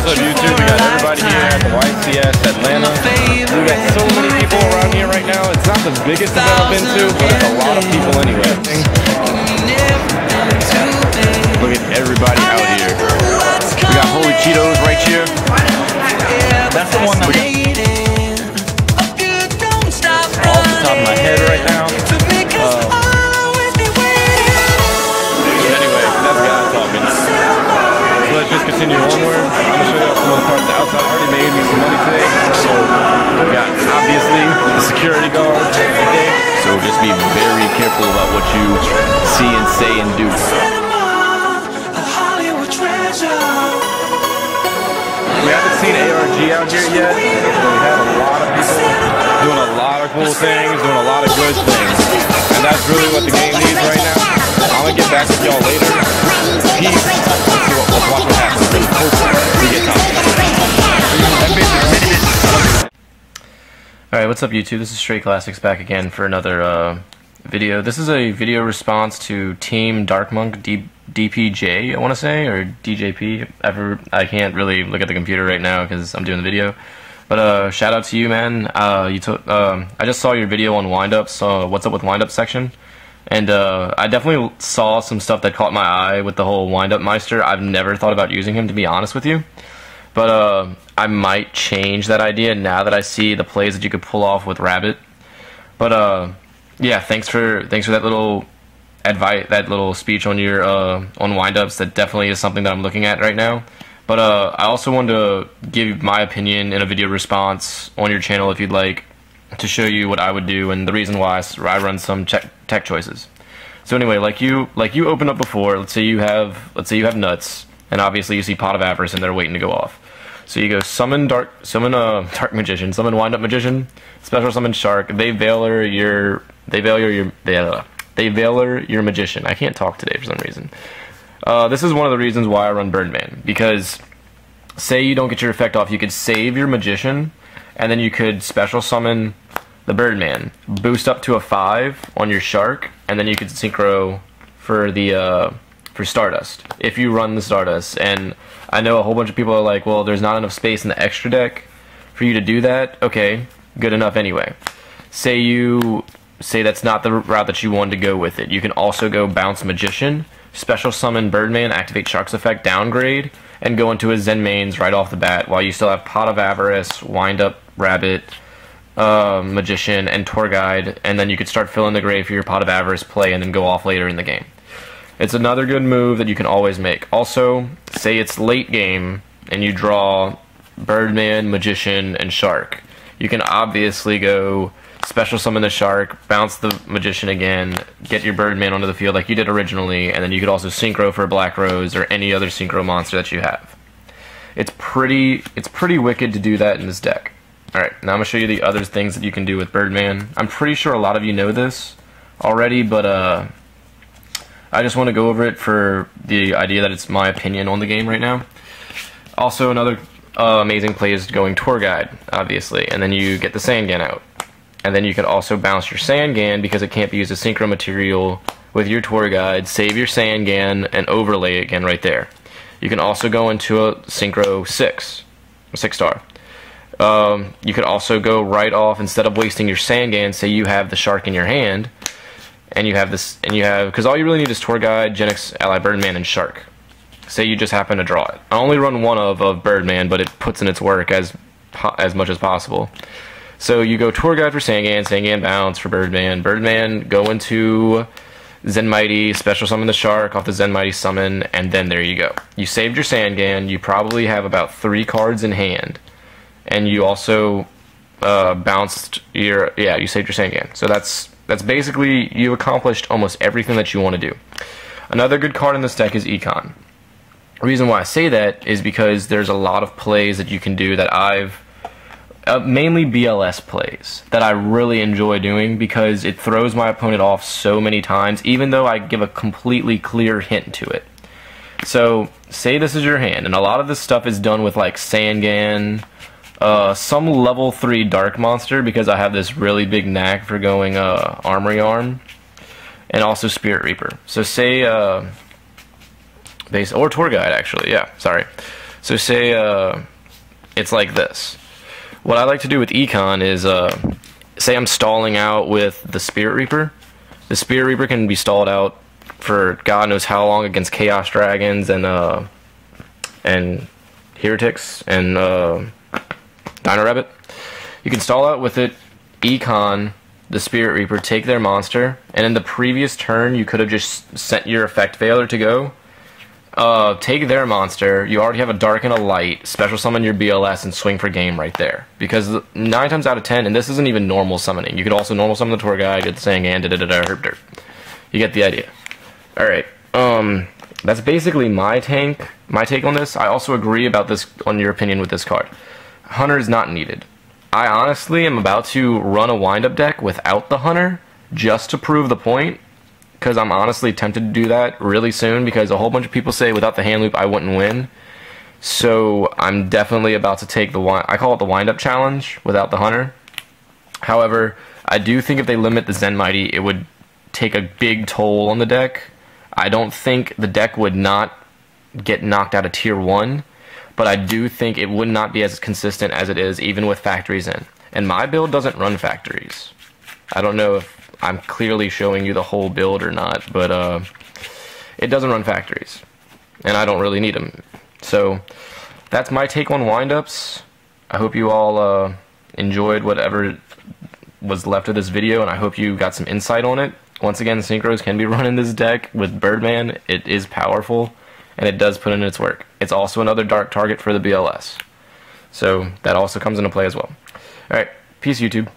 What's up, YouTube? We got everybody here at the YCS Atlanta. We got so many people around here right now. It's not the biggest event I've been to, but it's a lot of people anyway. Look at everybody out here. We got Holy Cheetos right here. That's the one that we got. Off the top of my head right now. Anyway, that's God talking. So let's just continue onward. I'm going to show you some of the parts outside. I already made me some money today. So we got, obviously, the security guard today. So just be very careful about what you see and say and do. We haven't seen ARG out here yet, but we have a lot of people doing a lot of cool things, doing a lot of good things. And that's really what the game needs right now. I'm going to get back with y'all later. Peace. Let's watch what happens. Hopefully we get top. Alright, what's up YouTube? This is Stray Classics back again for another video. This is a video response to Team Darkmonk DPJ, I want to say, or DJP. I can't really look at the computer right now because I'm doing the video. But shout out to you, man. I just saw your video on windups, so what's up with windup section. And I definitely saw some stuff that caught my eye with the whole windup meister. I've never thought about using him, to be honest with you. But I might change that idea now that I see the plays that you could pull off with Rabbit. But yeah, thanks for that little advice, that little speech on your on windups. That definitely is something that I'm looking at right now. But I also wanted to give my opinion in a video response on your channel if you'd like, to show you what I would do and the reason why I run some tech choices. So anyway, like you opened up before, let's say you have nuts, and obviously you see Pot of Avarice and they're waiting to go off. So you go summon dark magician, summon wind up magician, special summon shark. They veiler your magician. I can't talk today for some reason. This is one of the reasons why I run Birdman, because say you don't get your effect off, you could save your magician, and then you could special summon the Birdman, boost up to a 5 on your shark, and then you could synchro for the for Stardust if you run the Stardust. And I know a whole bunch of people are like, well, there's not enough space in the extra deck for you to do that. Okay, good enough anyway. Say that's not the route that you wanted to go with it. You can also go bounce Magician, special summon Birdman, activate Shark's effect, downgrade, and go into his Zen mains right off the bat while you still have Pot of Avarice, Wind Up Rabbit, Magician, and Tour Guide, and then you could start filling the grave for your Pot of Avarice play and then go off later in the game. It's another good move that you can always make. Also, say it's late game and you draw Birdman, Magician, and Shark. You can obviously go special summon the Shark, bounce the Magician again, get your Birdman onto the field like you did originally, and then you could also synchro for Black Rose or any other synchro monster that you have. It's pretty wicked to do that in this deck. Alright, now I'm going to show you the other things that you can do with Birdman. I'm pretty sure a lot of you know this already, but I just want to go over it for the idea that it's my opinion on the game right now. Also, another amazing play is going Tour Guide, obviously, and then you get the Sangan out. And then you can also bounce your Sangan because it can't be used as synchro material with your Tour Guide, save your Sangan, and overlay it again right there. You can also go into a synchro 6-star. You could also go right off, instead of wasting your Sangan, say you have the Shark in your hand, and you have this, because all you really need is Tour Guide, Genix, Ally Birdman, and Shark. Say you just happen to draw it. I only run one of Birdman, but it puts in its work as much as possible. So you go Tour Guide for Sangan, Sangan bounce for Birdman, Birdman go into Zen Mighty, special summon the Shark off the Zen Mighty summon, and then there you go. You saved your Sangan, you probably have about 3 cards in hand, and you also bounced your, you saved your Sangan. So that's basically, you accomplished almost everything that you want to do. Another good card in this deck is Econ. The reason why I say that is because there's a lot of plays that you can do that mainly BLS plays that I really enjoy doing because it throws my opponent off so many times, even though I give a completely clear hint to it. So, say this is your hand, and a lot of this stuff is done with like Sangan, some level 3 Dark Monster, because I have this really big knack for going Armory Arm, and also Spirit Reaper. So say, or Tour Guide actually, yeah, sorry. So say it's like this. What I like to do with Econ is, say I'm stalling out with the Spirit Reaper. The Spirit Reaper can be stalled out for God knows how long against Chaos Dragons and Heretics and Dino Rabbit. You can stall out with it, Econ the Spirit Reaper, take their monster, and in the previous turn you could have just sent your effect Veiler to go. Take their monster, you already have a Dark and a Light, special summon your BLS and swing for game right there. Because 9 times out of 10, and this isn't even normal summoning, you could also normal summon the Tour Guide, get the saying and herp dirt. You get the idea. Alright, that's basically my take on this. I also agree about this, on your opinion with this card. Hunter is not needed. I honestly am about to run a wind-up deck without the Hunter, just to prove the point, because I'm honestly tempted to do that really soon, because a whole bunch of people say without the hand loop I wouldn't win. So I'm definitely about to take I call it the wind-up challenge without the Hunter. However, I do think if they limit the Zen Mighty, it would take a big toll on the deck. I don't think the deck would not get knocked out of tier 1, but I do think it would not be as consistent as it is even with factories in. And my build doesn't run factories. I don't know if I'm clearly showing you the whole build or not, but it doesn't run factories. And I don't really need them. So that's my take on windups. I hope you all enjoyed whatever was left of this video, and I hope you got some insight on it. Once again, Synchros can be run in this deck with Birdman. It is powerful, and it does put in its work. It's also another dark target for the BLS. So that also comes into play as well. Alright, peace YouTube.